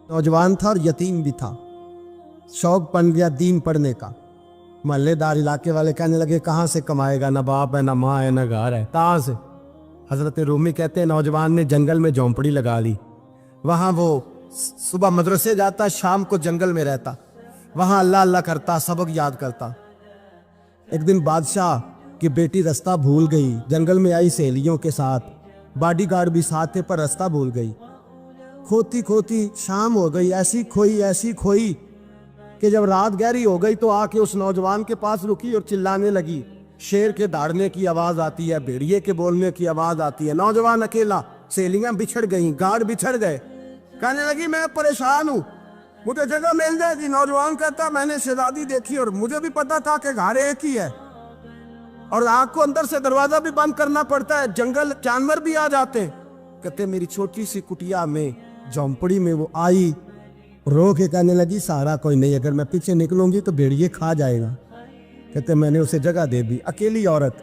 नौजवान था और यतीम भी था। शौक बन गया दीन पढ़ने का। महल्लेदार इलाके वाले कहने लगे कहाँ से कमाएगा, ना बाप है, ना माँ है, ना घर है, कहाँ से। हजरत रूमी कहते हैं नौजवान ने जंगल में झोंपड़ी लगा ली। वहाँ वो सुबह मदरसे जाता, शाम को जंगल में रहता, वहाँ अल्लाह अल्लाह करता, सबक याद करता। एक दिन बादशाह की बेटी रास्ता भूल गई, जंगल में आई सहेलियों के साथ, बॉडीगार्ड भी साथ थे पर रास्ता भूल गई। खोती खोती शाम हो गई, ऐसी खोई कि जब रात गहरी हो गई तो आके उस नौजवान के पास रुकी और चिल्लाने लगी। शेर के दहाड़ने की आवाज आती है, भेड़िए के बोलने की आवाज आती है। नौजवान अकेला, सहेलियां बिछड़ गई, गार्ड बिछड़ गए। कहने लगी मैं परेशान हूँ, मुझे जगह मिल जाएगी। नौजवान कहता मैंने शहजादी देखी और मुझे भी पता था कि घर एक ही है और आग को अंदर से दरवाजा भी बंद करना पड़ता है, जंगल जानवर भी आ जाते। कहते मेरी छोटी सी कुटिया में, झोंपड़ी में वो आई, रो के कहने लगी सहारा कोई नहीं, अगर मैं पीछे निकलूंगी तो भेड़िए खा जाएगा। कहते मैंने उसे जगह दे दी। अकेली औरत,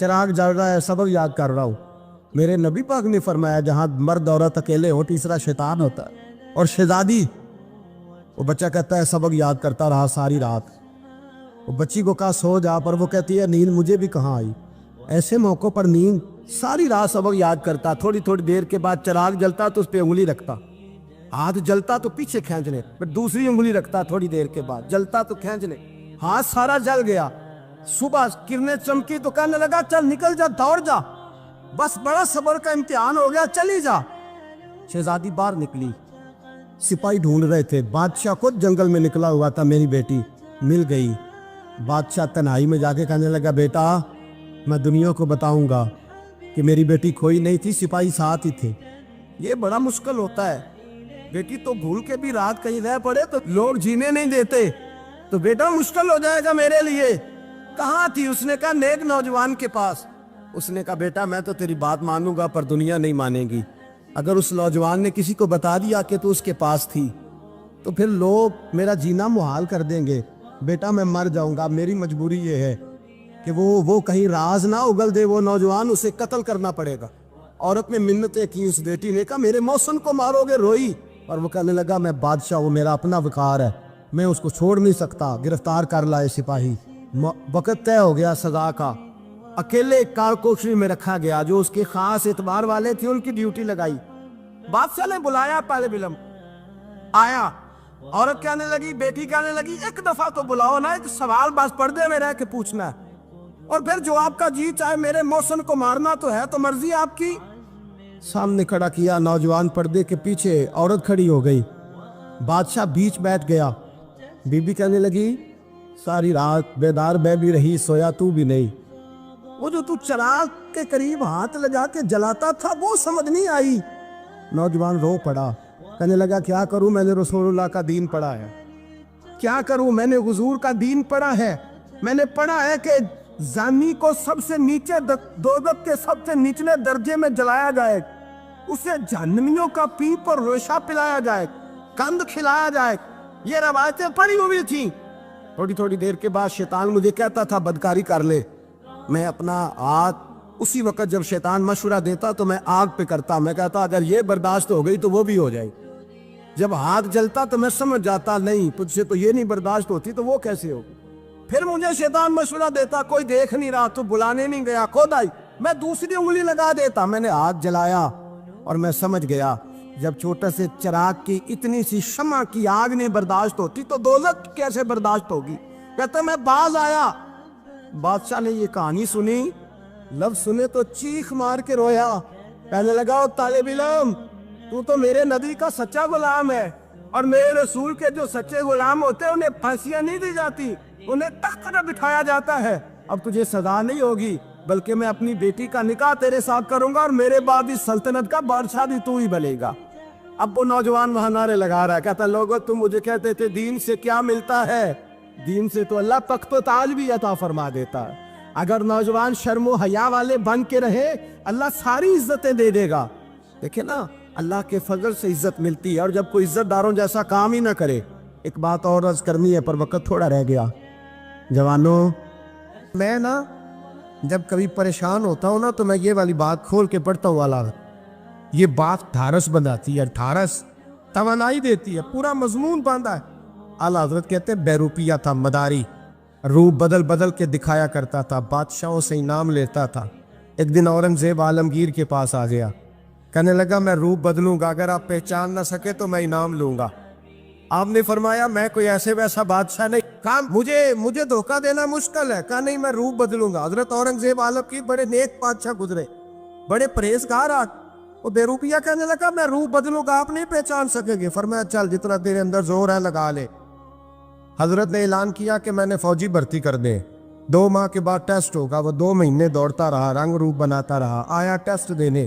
चिराग जल रहा है, सबक याद कर रहा हूँ। मेरे नबी पाक ने फरमाया जहाँ मर्द औरत अकेले हो तीसरा शैतान होता है। और शहजादी, वो बच्चा कहता है सबक याद करता रहा सारी रात। वो बच्ची को कहा सो जा, पर वो कहती है नींद मुझे भी कहाँ आई। ऐसे मौक़ों पर नींद, सारी रात सबक याद करता। थोड़ी थोड़ी देर के बाद चिराग जलता तो उस पर उंगली रखता, हाथ जलता तो पीछे खींच ले, फिर दूसरी उंगली रखता, थोड़ी देर के बाद जलता तो खींच ले, हाथ सारा जल गया। सुबह किरणें चमकी तो कहने लगा चल निकल जा, दौड़ जा, बस बड़ा सब्र का इम्तिहान हो गया, चली जा। शहजादी बाहर निकली, सिपाही ढूंढ रहे थे। बादशाह खुद जंगल में निकला हुआ था, मेरी बेटी मिल गई। बादशाह तन्हाई में जाके कहने लगा बेटा मैं दुनिया को बताऊंगा कि मेरी बेटी खोई नहीं थी, सिपाही साथ ही थे। ये बड़ा मुश्किल होता है, बेटी तो भूल के भी रात कहीं रह पड़े तो लोग जीने नहीं देते, तो बेटा मुश्किल हो जाएगा मेरे लिए। कहाँ थी? उसने कहा नेक नौजवान के पास। उसने कहा बेटा मैं तो तेरी बात मानूंगा पर दुनिया नहीं मानेगी। अगर उस नौजवान ने किसी को बता दिया कि तू उसके पास थी तो फिर लोग मेरा जीना मुहाल कर देंगे। बेटा मैं मर जाऊंगा, मेरी मजबूरी ये है कि वो कहीं राज ना उगल दे वो नौजवान, उसे कत्ल करना पड़ेगा। औरत ने मिन्नतें की, उस बेटी ने कहा मेरे मौसम को मारोगे, रोई। और वो कहने लगा मैं बादशाह, वो मेरा अपना विकार है, मैं उसको छोड़ नहीं सकता। गिरफ्तार कर लाए सिपाही। वक़्त तय हो गया सजा का। अकेले कारकोशरी में रखा गया, जो उसके खास एतबार वाले थे उनकी ड्यूटी लगाई। बादशाह ने बुलाया, पहले बिलम आया। औरत कहने लगी, बेटी कहने लगी एक दफा तो बुलाओ ना, एक सवाल बस पर्दे में रह के पूछना है और फिर जो आपका जी चाहे। मेरे मौसम को मारना तो है, तो मर्जी आपकी। सामने खड़ा किया, नौजवान पर्दे के पीछे, औरत खड़ी हो गई। बादशाह बीच बैठ गया। बीबी कहने लगी सारी रात बेदार मैं भी रही, सोया तू भी नहीं। वो जो तू चिराग के करीब हाथ लगा के जलाता था वो समझ नहीं आई। नौजवान रो पड़ा, कहने लगा क्या करूं, मैंने रसूलुल्लाह का दीन पढ़ा है, क्या करूं, मैंने हुजूर का दीन पढ़ा है। मैंने पढ़ा है कि जानी को सबसे नीचे दोज़ख के सबसे निचले दर्जे में जलाया जाए, उसे जहन्नमियों का पीप और रेशा पिलाया जाए, कंद खिलाया जाए। ये रवायतें पड़ी हुई थी। थोड़ी थोड़ी देर के बाद शैतान मुझे कहता था बदकारी कर ले। मैं अपना हाथ उसी वक्त जब शैतान मशवरा देता तो मैं आग पे करता। मैं कहता अगर ये बर्दाश्त हो गई तो वो भी हो जाएगी। जब हाथ जलता तो मैं समझ जाता नहीं तुझसे तो ये नहीं बर्दाश्त होती तो वो कैसे होगी। फिर मुझे शैतान मशवरा देता कोई देख नहीं रहा तो बुलाने नहीं गया, खुद आई, मैं दूसरी उंगली लगा देता। मैंने हाथ जलाया और मैं समझ गया जब छोटे से चिराग की इतनी सी शमा की आग ने बर्दाश्त होती तो दोज़ख कैसे बर्दाश्त होगी। कहता मैं बाज आया। बादशाह ने ये कहानी सुनी, लफ्ज सुने तो चीख मार के रोया। कहने लगा तालिब इल्म तू तो मेरे नबी का सच्चा गुलाम है और मेरे रसूल के जो सच्चे गुलाम होते हैं उन्हें फांसियां नहीं दी जाती, उन्हें तख्त पर बिठाया जाता है। अब तुझे सजा नहीं होगी बल्कि मैं अपनी बेटी का निकाह तेरे साथ करूंगा और मेरे बाद इस सल्तनत का बादशाह भी तू ही बनेगा। अब वो नौजवान वहां नारे लगा रहा है, कहता लोगों तुम मुझे कहते थे दीन से क्या मिलता है, दीन से तो अल्लाह तख्त ताज भी अता फरमा देता है। अगर नौजवान शर्मो हया वाले बन के रहे अल्लाह सारी इज्जतें दे देगा। देखे ना अल्लाह के फजल से इज्जत मिलती है और जब कोई इज्जतदारों जैसा काम ही ना करे। एक बात और अर्ज करनी है पर वक्त थोड़ा रह गया। जवानों मैं ना जब कभी परेशान होता हूँ ना तो मैं ये वाली बात खोल के पढ़ता हूँ वाला। ये बात ढारस बनाती है, ढारस توانائی دیتی ہے, پورا مضمون باندھا ہے. اعلیٰ حضرت کہتے ہیں بہروپیہ تھا, مداری, روح بدل بدل کے دکھایا کرتا تھا, بادشاہوں سے انعام لیتا تھا. ایک دن اورنگزیب عالمگیر کے پاس آ گیا, کہنے لگا میں روح بدلوں گا, اگر آپ پہچان نہ سکے تو میں انعام لوں گا. آپ نے فرمایا میں کوئی ایسے ویسا بادشاہ نہیں, کہا مجھے دھوکہ دینا مشکل ہے. کہا نہیں, میں روح بدلوں گا. حضرت اورنگزیب عالمگیر بڑے نیک بادشاہ گزرے, بڑے پرہیزگار. وہ بے روپیہ کہنے لگا میں روح بدلوں گا, آپ نہیں پہچان سکیں گے. فرمایا چل جتنا تیرے اندر زور ہے لگا لے. حضرت نے اعلان کیا کہ میں نے فوجی بھرتی کر دیں, 2 ماہ کے بعد ٹیسٹ ہوگا. وہ 2 مہینے دوڑتا رہا, رنگ روپ بناتا رہا, آیا ٹیسٹ دینے,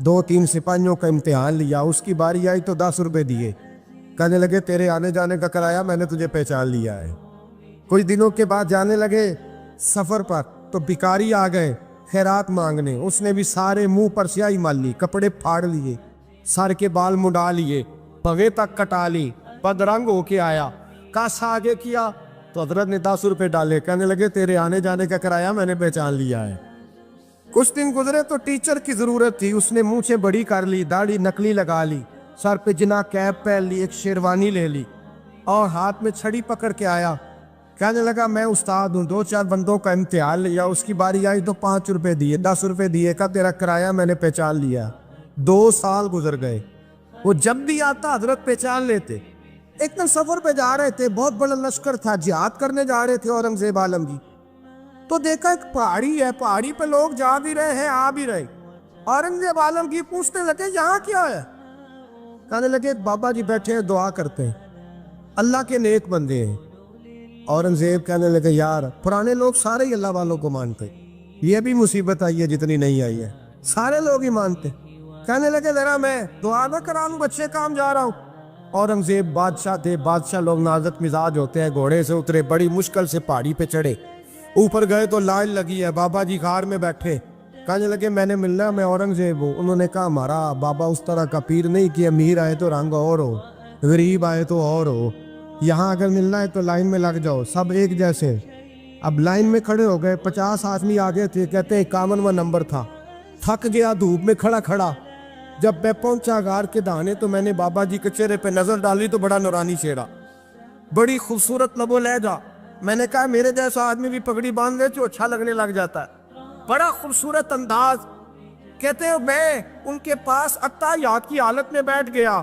2-3 سپاہیوں کا امتحان لیا. اس کی باری آئی تو 10 روپے دیے, کہنے لگے تیرے آنے جانے کا کرایہ میں نے تجھے پہچان لیا ہے. کچھ دنوں کے بعد جانے لگے سفر پر, تو بھکاری آ گئے خیرات مانگنے. اس نے بھی سارے منہ پر سیاہی مال لی, کپڑے پھاڑ لیے, سر کے بال مڈا لیے, پگے تک کٹا لی, بدرنگ ہو کے آیا. کاسا آگے کیا تو حضرت نے 10 روپے ڈالے, کہنے لگے تیرے آنے جانے کا کرایہ میں نے پہچان لیا ہے. کچھ دن گزرے تو ٹیچر کی ضرورت تھی, اس نے منہ سے بڑی کر لی, داڑھی نکلی لگا لی, سر پہ جنا کیپ پہن لی, ایک شیروانی لے لی اور ہاتھ میں چھڑی پکڑ کے آیا. کہنے لگا میں استاد ہوں, 2-4 بندوں کا امتحان لیا, اس کی باری آئی تو 5 روپے دیے, 10 روپے دیے, کا تیرا کرایہ میں نے پہچان لیا. 2 سال گزر گئے. وہ جب بھی آتا حضرت پہچان لیتے. ایک دن سفر پہ جا رہے تھے, بہت بڑا لشکر تھا, جہاد کرنے جا رہے تھے اورنگزیب عالمگیر. تو دیکھا ایک پہاڑی ہے, پہاڑی پہ لوگ جا بھی رہے ہیں آ بھی رہے. اورنگزیب عالمگیر پوچھنے لگے یہاں کیا ہے؟ کہنے لگے بابا جی بیٹھے ہیں دعا کرتے ہیں, اللہ کے نیک بندے ہیں. اورنگزیب کہنے لگے یار پرانے لوگ سارے ہی اللہ والوں کو مانتے, یہ بھی مصیبت آئی ہے جتنی نہیں آئی ہے, سارے لوگ ہی مانتے. کہنے لگے ذرا میں دعا نہ کرا لوں, بچے کام جا رہا ہوں. اورنگزیب بادشاہ تھے, بادشاہ لوگ نازک مزاج ہوتے ہیں. گھوڑے سے اترے, بڑی مشکل سے پہاڑی پہ چڑھے, اوپر گئے تو لائن لگی ہے, بابا جی غار میں بیٹھے. کہنے لگے میں نے ملنا, میں اورنگزیب ہوں. انہوں نے کہا ہمارا بابا اس طرح کا پیر نہیں کہ امیر آئے تو رنگ اور ہو, غریب آئے تو اور ہو, یہاں اگر ملنا ہے تو لائن میں لگ جاؤ, سب ایک جیسے. اب لائن میں کھڑے ہو گئے, 50 آدمی آگے تھے, کہتے 51واں نمبر تھا. تھک گیا دھوپ میں کھڑا کھڑا. جب میں پہنچا غار کے دہانے تو میں نے بابا جی کے چہرے پہ نظر ڈالی تو بڑا نورانی چہرہ, بڑی خوبصورت لب و لہجہ. میں نے کہا میرے جیسا آدمی بھی پگڑی باندھ لے تو اچھا لگنے لگ جاتا ہے, بڑا خوبصورت انداز. کہتے ہیں میں ان کے پاس اتحیات کی حالت میں بیٹھ گیا.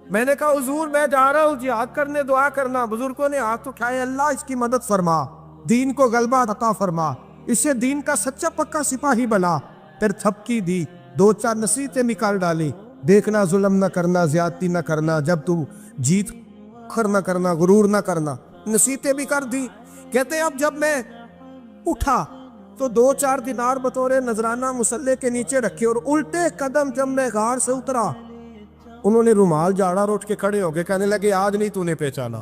میں نے کہا حضور میں جا رہا ہوں جہاد کرنے, دعا کرنا. بزرگوں نے ہاتھ اٹھائے, اللہ اس کی مدد فرما, دین کو غلبہ عطا فرما, اسے دین کا سچا پکا سپاہی بنا. پھر تھپکی دی, 2-4 نصیحتیں نکال ڈالی. دیکھنا ظلم نہ کرنا, زیادتی نہ کرنا, جب تم جیت کر نہ کرنا, غرور نہ کرنا, نصیحتیں بھی کر دی. کہتے ہیں اب جب میں اٹھا تو 2-4 دینار بطور نذرانہ مسلح کے نیچے رکھے, اور الٹے قدم جب میں غار سے اترا انہوں نے رومال جھاڑا اور اٹھ کے کھڑے ہو گئے. کہنے لگے آج نہیں تو نے پہچانا,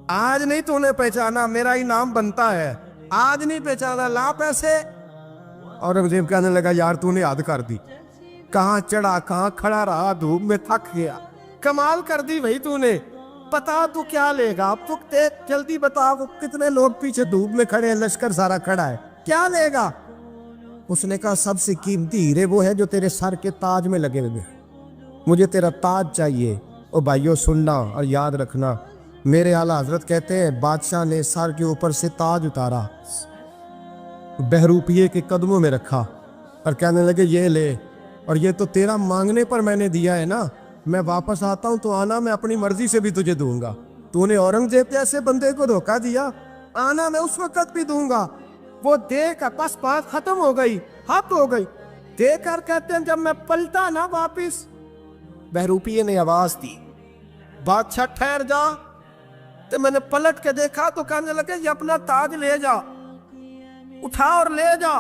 آج نہیں تو نے پہچانا, میرا انعام بنتا ہے, آج نہیں پہچانا, لا پیسے. اورنگزیب کہنے لگا یار تو نے حد کر دی, کہاں چڑھا کہاں کھڑا رہا, دھوپ میں تھک گیا, کمال کر دی بھائی تو نے. بتا تو کیا لے گا, اب تو جلدی بتا, وہ کتنے لوگ پیچھے دھوپ میں کھڑے ہیں, لشکر سارا کھڑا ہے, کیا لے گا؟ اس نے کہا سب سے قیمتی ہیرے وہ ہے جو تیرے سر کے تاج میں لگے ہوئے, مجھے تیرا تاج چاہیے. او بھائیو سننا اور یاد رکھنا, میرے اعلیٰ حضرت کہتے ہیں بادشاہ نے سر کے اوپر سے تاج اتارا, بہروپیے کے قدموں میں رکھا اور کہنے لگے یہ لے, اور یہ تو تیرا مانگنے پر میں نے دیا ہے نا, میں واپس آتا ہوں تو آنا میں اپنی مرضی سے بھی تجھے دوں گا. تو نے اورنگزیب جیسے بندے کو دھوکہ دیا, آنا میں اس وقت بھی دوں گا. وہ دے کر بس بات ختم ہو گئی, حق ہو گئی. دے کر کہتے ہیں جب میں پلٹا نا واپس, بہروپیے نے آواز دی بادشاہ ٹھہر جا. تو میں نے پلٹ کے دیکھا تو کہنے لگے یہ اپنا تاج لے جا, اٹھا اور لے جا.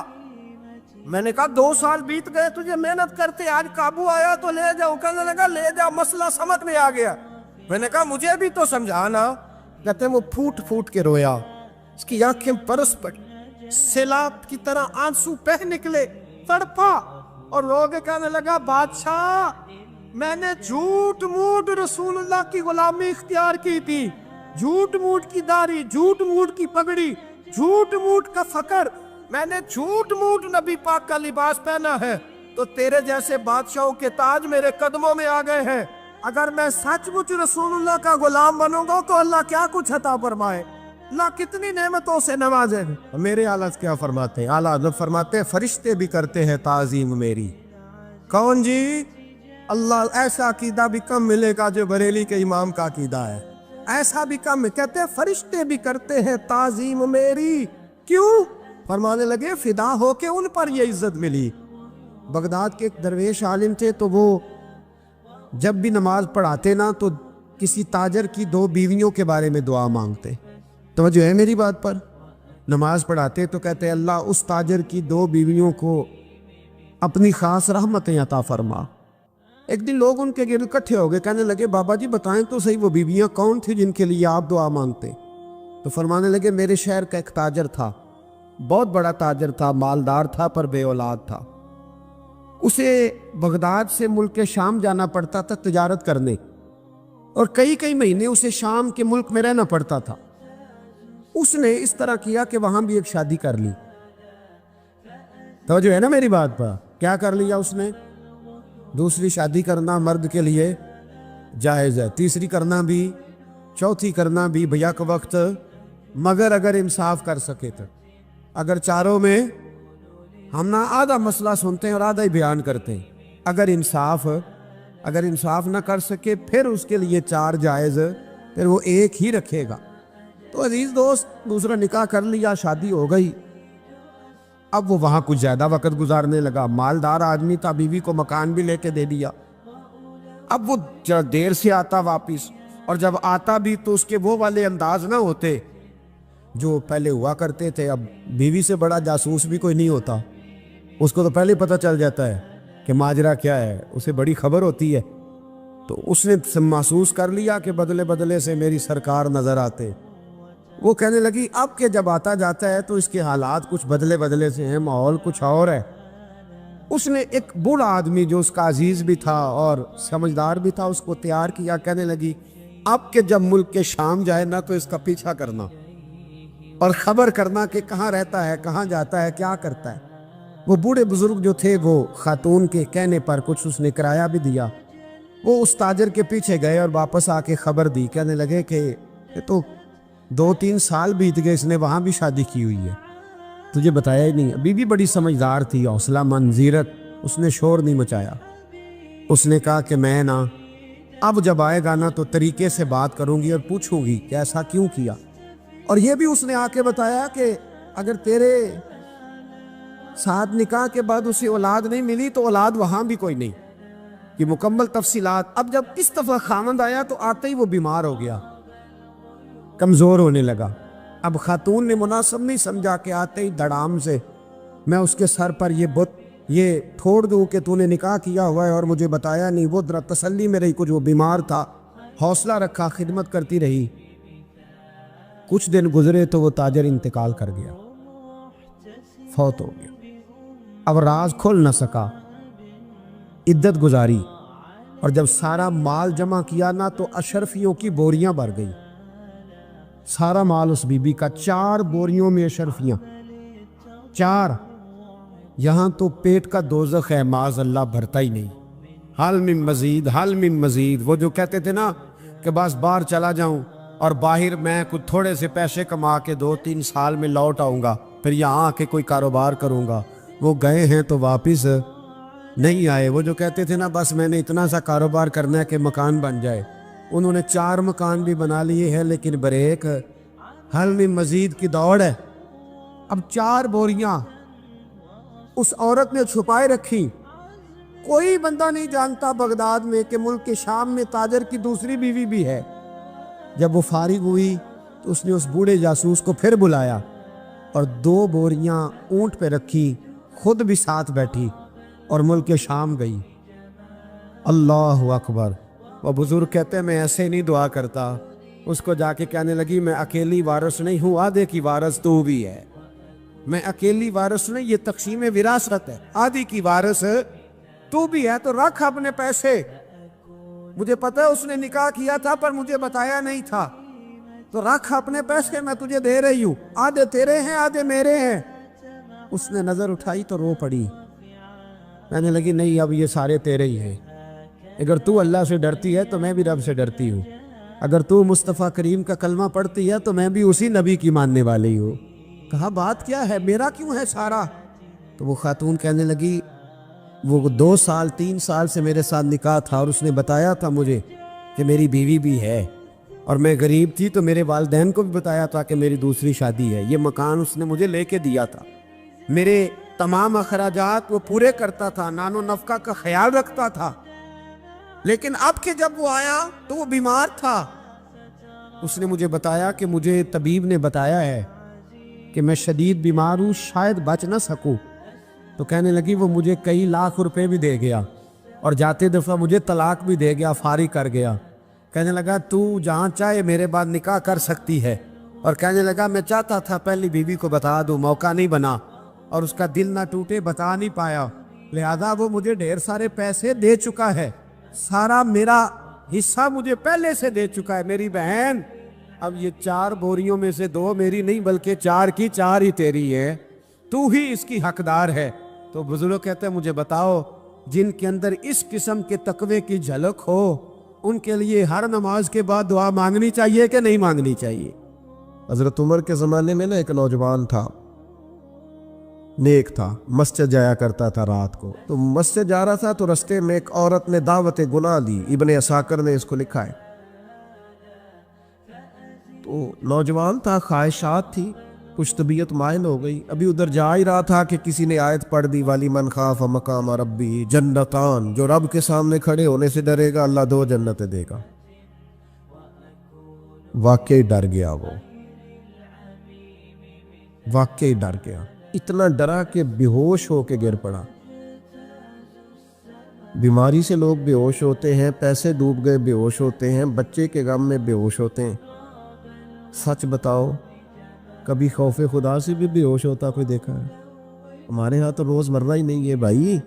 میں نے کہا 2 سال بیت گئے تجھے محنت کرتے, آج قابو آیا تو لے جاؤ. کہنے لگا لے جا, مسئلہ سمجھ میں آ گیا. میں نے کہا مجھے بھی تو سمجھانا. کہتے ہیں وہ پھوٹ پھوٹ کے رویا, اس کی آنکھیں برس پڑی, سیلاب کی طرح آنسو بہہ نکلے, تڑپا اور رو کے کہنے لگا بادشاہ میں نے جھوٹ موٹ رسول اللہ کی غلامی اختیار کی تھی, جھوٹ موٹ کی داڑھی, جھوٹ موٹ کی پگڑی, جھوٹ موٹ کا فقر, میں نے جھوٹ موٹ نبی پاک کا لباس پہنا ہے, تو تیرے جیسے بادشاہوں کے تاج میرے قدموں میں آ گئے ہیں. अगर मैं सचमुच रसूलुल्लाह का गुलाम बनूंगा तो अल्लाह क्या कुछ अता फरमाए, अल्लाह कितनी नेमतों से नवाजे। मेरे आला क्या फरमाते हैं, आला हज़रत फरमाते हैं फरिश्ते भी करते हैं ताज़ीम मेरी। कौन जी? अल्लाह। ऐसा अकीदा भी कम मिलेगा जो बरेली के इमाम का अकीदा है, ऐसा भी कम। कहते हैं फरिश्ते भी करते हैं ताज़ीम मेरी। क्यों? फरमाने लगे फिदा हो के उन पर ये इज्जत मिली। बगदाद के एक दरवेश आलिम थे, तो वो जब भी नमाज पढ़ाते ना तो किसी ताजर की 2 बीवियों के बारे में दुआ मांगते। तवज्जो है मेरी बात पर? नमाज पढ़ाते तो कहते अल्लाह उस ताजर की 2 बीवियों को अपनी खास रहमतें अता फरमा। एक दिन लोग उनके गिर्द इकट्ठे हो गए, कहने लगे बाबा जी बताएं तो सही वो बीवियां कौन थी जिनके लिए आप दुआ मांगते? तो फरमाने लगे मेरे शहर का एक ताजर था, बहुत बड़ा ताजर था, मालदार था पर बे औलाद था। उसे बगदाद से मुल्क के शाम जाना पड़ता था तिजारत करने, और कई कई महीने उसे शाम के मुल्क में रहना पड़ता था। उसने इस तरह किया कि वहां भी एक शादी कर ली। तो जो है ना मेरी बात पर, क्या कर लिया उसने? दूसरी शादी करना मर्द के लिए जायज़ है, तीसरी करना भी, चौथी करना भी भैया के वक्त, मगर अगर इंसाफ कर सके तो। अगर चारों में हम ना आधा मसला सुनते हैं और आधा ही बयान करते हैं, अगर इंसाफ ना कर सके फिर उसके लिए 4 जायज़, फिर वो एक ही रखेगा। तो अजीज दोस्त, दूसरा निकाह कर लिया, शादी हो गई। अब वो वहाँ कुछ ज़्यादा वक्त गुजारने लगा, मालदार आदमी था, बीवी को मकान भी लेके दे दिया। अब वो देर से आता वापिस, और जब आता भी तो उसके वो वाले अंदाज ना होते जो पहले हुआ करते थे। अब बीवी से बड़ा जासूस भी कोई नहीं होता, उसको तो पहले पता चल जाता है कि माजरा क्या है, उसे बड़ी खबर होती है। तो उसने महसूस कर लिया कि बदले बदले से मेरी सरकार नज़र आते। वो कहने लगी अब के जब आता जाता है तो इसके हालात कुछ बदले बदले से हैं, माहौल कुछ और है। उसने एक बूढ़ा आदमी जो उसका अजीज भी था और समझदार भी था, उसको तैयार किया। कहने लगी अब के जब मुल्क के शाम जाए ना तो इसका पीछा करना और ख़बर करना कि कहाँ रहता है, कहाँ जाता है, क्या करता है। वो बूढ़े बुजुर्ग जो थे वो खातून के कहने पर कुछ उसने किराया भी दिया। वो उस ताजर के पीछे गए और वापस आके खबर दी। कहने लगे कि ये तो 2-3 साल बीत गए, इसने वहाँ भी शादी की हुई है, तुझे बताया ही नहीं। बीवी बड़ी समझदार थी, हौसला मंजीरत, उसने शोर नहीं मचाया। उसने कहा कि मैं ना अब जब आएगा ना तो तरीके से बात करूंगी और पूछूंगी कि ऐसा क्यों किया। और ये भी उसने आके बताया कि अगर तेरे साथ निकाह के बाद उसे औलाद नहीं मिली तो औलाद वहाँ भी कोई नहीं, कि मुकम्मल तफसीलात। अब जब इस दफ़ा खामंद आया तो आते ही वो बीमार हो गया, कमज़ोर होने लगा। अब खातून ने मुनासिब नहीं समझा कि आते ही धड़ाम से मैं उसके सर पर ये ठोड़ दूँ कि तूने निकाह किया हुआ है और मुझे बताया नहीं। वो जरा तसल्ली में रही, कुछ वो बीमार था, हौसला रखा, खिदमत करती रही। कुछ दिन गुजरे तो वो ताजर इंतकाल कर गया, फौत हो गया। अब राज खुल न सका, इद्दत गुजारी, और जब सारा माल जमा किया ना तो अशरफियों की बोरियां भर गई। सारा माल उस बीबी का, 4 बोरियों में अशरफियां, 4। यहाँ तो पेट का दोज़ख है, माज़ अल्लाह भरता ही नहीं। हाल में मजीद, हाल में मजीद। वो जो कहते थे ना कि बस बाहर चला जाऊं और बाहर मैं कुछ थोड़े से पैसे कमा के 2-3 साल में लौट आऊँगा, फिर यहाँ आके कोई कारोबार करूँगा, वो गए हैं तो वापस नहीं आए। वो जो कहते थे ना बस मैंने इतना सा कारोबार करना है कि मकान बन जाए, उन्होंने 4 मकान भी बना लिए हैं, लेकिन ब्रेक हल में मजीद की दौड़ है। अब 4 बोरियां उस औरत ने छुपाए रखी। कोई बंदा नहीं जानता बगदाद में कि मुल्क के शाम में ताजर की दूसरी बीवी भी है। जब वो फारिग हुई तो उसने उस बूढ़े जासूस को फिर बुलाया और 2 बोरियां ऊंट पे रखी, खुद भी साथ बैठी और मुल्क के शाम गई। अल्लाह अकबर। वो बुजुर्ग कहते हैं मैं ऐसे नहीं दुआ करता। उसको जाके कहने लगी मैं अकेली वारिस नहीं हूँ, आधे की वारिस तू भी है। मैं अकेली वारिस नहीं, ये तक़सीम विरासत है, आधी की वारिस तू भी है। तो रख अपने पैसे, मुझे पता है उसने निकाह किया था पर मुझे बताया नहीं था, तो रख अपने पैसे, मैं तुझे दे रही हूँ, आधे तेरे हैं आधे मेरे हैं। उसने नजर उठाई तो रो पड़ी, कहने लगी नहीं अब ये सारे तेरे ही हैं। اگر تو اللہ سے ڈرتی ہے تو میں بھی رب سے ڈرتی ہوں، اگر تو مصطفیٰ کریم کا کلمہ پڑھتی ہے تو میں بھی اسی نبی کی ماننے والی ہوں۔ کہا بات کیا ہے، میرا کیوں ہے سارا؟ تو وہ خاتون کہنے لگی وہ 2 سال 3 سال سے میرے ساتھ نکاح تھا، اور اس نے بتایا تھا مجھے کہ میری بیوی بھی ہے، اور میں غریب تھی تو میرے والدین کو بھی بتایا تھا کہ میری دوسری شادی ہے۔ یہ مکان اس نے مجھے لے کے دیا تھا، میرے تمام اخراجات وہ پورے کرتا تھا، نان و نفقہ کا خیال رکھتا تھا، لیکن اب کہ جب وہ آیا تو وہ بیمار تھا۔ اس نے مجھے بتایا کہ مجھے طبیب نے بتایا ہے کہ میں شدید بیمار ہوں، شاید بچ نہ سکوں۔ تو کہنے لگی وہ مجھے کئی لاکھ روپے بھی دے گیا، اور جاتے دفعہ مجھے طلاق بھی دے گیا، فارغ کر گیا۔ کہنے لگا تو جہاں چاہے میرے بعد نکاح کر سکتی ہے، اور کہنے لگا میں چاہتا تھا پہلی بیوی کو بتا دوں، موقع نہیں بنا، اور اس کا دل نہ ٹوٹے، بتا نہیں پایا، لہذا وہ مجھے ڈھیر سارے پیسے دے چکا ہے، سارا میرا حصہ مجھے پہلے سے دے چکا ہے۔ میری بہن اب یہ 4 بوریوں میں سے 2 میری نہیں بلکہ 4 کی 4 ہی تیری ہے، تو ہی اس کی حقدار ہے۔ تو بزرگ کہتے ہیں مجھے بتاؤ جن کے اندر اس قسم کے تقوی کی جھلک ہو ان کے لیے ہر نماز کے بعد دعا مانگنی چاہیے کہ نہیں مانگنی چاہیے؟ حضرت عمر کے زمانے میں نا ایک نوجوان تھا، نیک تھا، مسجد جایا کرتا تھا رات کو۔ تو مسجد جا رہا تھا تو رستے میں ایک عورت نے دعوت گناہ دی، ابن عساکر نے اس کو لکھا ہے۔ تو نوجوان تھا، خواہشات تھی، کچھ طبیعت مائل ہو گئی، ابھی ادھر جا ہی رہا تھا کہ کسی نے آیت پڑھ دی والی من خاف مقام ربی جنتان، جو رب کے سامنے کھڑے ہونے سے ڈرے گا اللہ 2 جنتیں دے گا۔ واقعی ڈر گیا، وہ واقعی ڈر گیا، اتنا ڈرا کہ بے ہوش ہو کے گر پڑا۔ بیماری سے لوگ بے ہوش ہوتے ہیں، پیسے ڈوب گئے بے ہوش ہوتے ہیں، بچے کے غم میں بے ہوش ہوتے ہیں۔ سچ بتاؤ کبھی خوف خدا سے بھی بے ہوش ہوتا کوئی دیکھا ہے؟ ہمارے ہاں تو روز مرہ ہی نہیں ہے بھائی،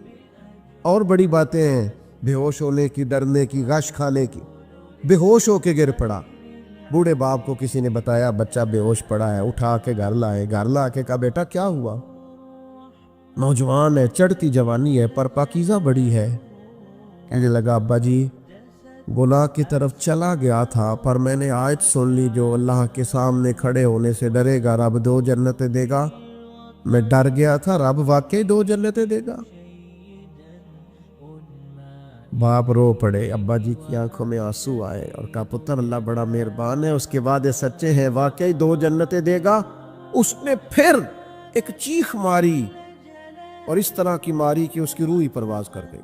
اور بڑی باتیں ہیں بے ہوش ہونے کی، ڈرنے کی، غش کھانے کی۔ بے ہوش ہو کے گر پڑا، بوڑھے باپ کو کسی نے بتایا بچہ بے ہوش پڑا ہے، اٹھا کے گھر لائے، گھر لا کے کہا بیٹا کیا ہوا؟ نوجوان ہے، چڑھتی جوانی ہے، پر پاکیزہ بڑی ہے۔ کہنے لگا ابا جی گناہ کی طرف چلا گیا تھا، پر میں نے آیت سن لی جو اللہ کے سامنے کھڑے ہونے سے ڈرے گا رب 2 جنتیں دے گا، میں ڈر گیا تھا، رب واقعی 2 جنتیں دے گا۔ باپ رو پڑے، ابا جی کی آنکھوں میں آنسو آئے، اور کہا پتر اللہ بڑا مہربان ہے، اس کے وعدے سچے ہیں، واقعی 2 جنتیں دے گا۔ اس نے پھر ایک چیخ ماری، اور اس طرح کی ماری کہ اس کی روح ہی پرواز کر گئی،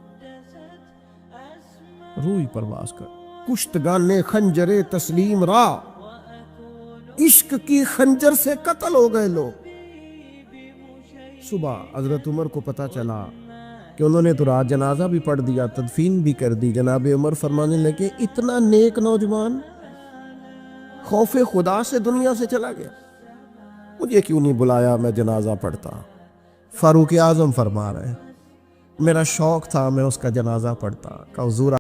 روح ہی پرواز کر۔ کشتگان خنجر تسلیم را، عشق کی خنجر سے قتل ہو گئے لوگ۔ صبح حضرت عمر کو پتا چلا کہ انہوں نے تو رات جنازہ بھی پڑھ دیا، تدفین بھی کر دی۔ جناب عمر فرمانے لگے اتنا نیک نوجوان خوف خدا سے دنیا سے چلا گیا، مجھے کیوں نہیں بلایا، میں جنازہ پڑھتا۔ فاروق اعظم فرما رہے ہیں میرا شوق تھا میں اس کا جنازہ پڑھتا، کہ حضور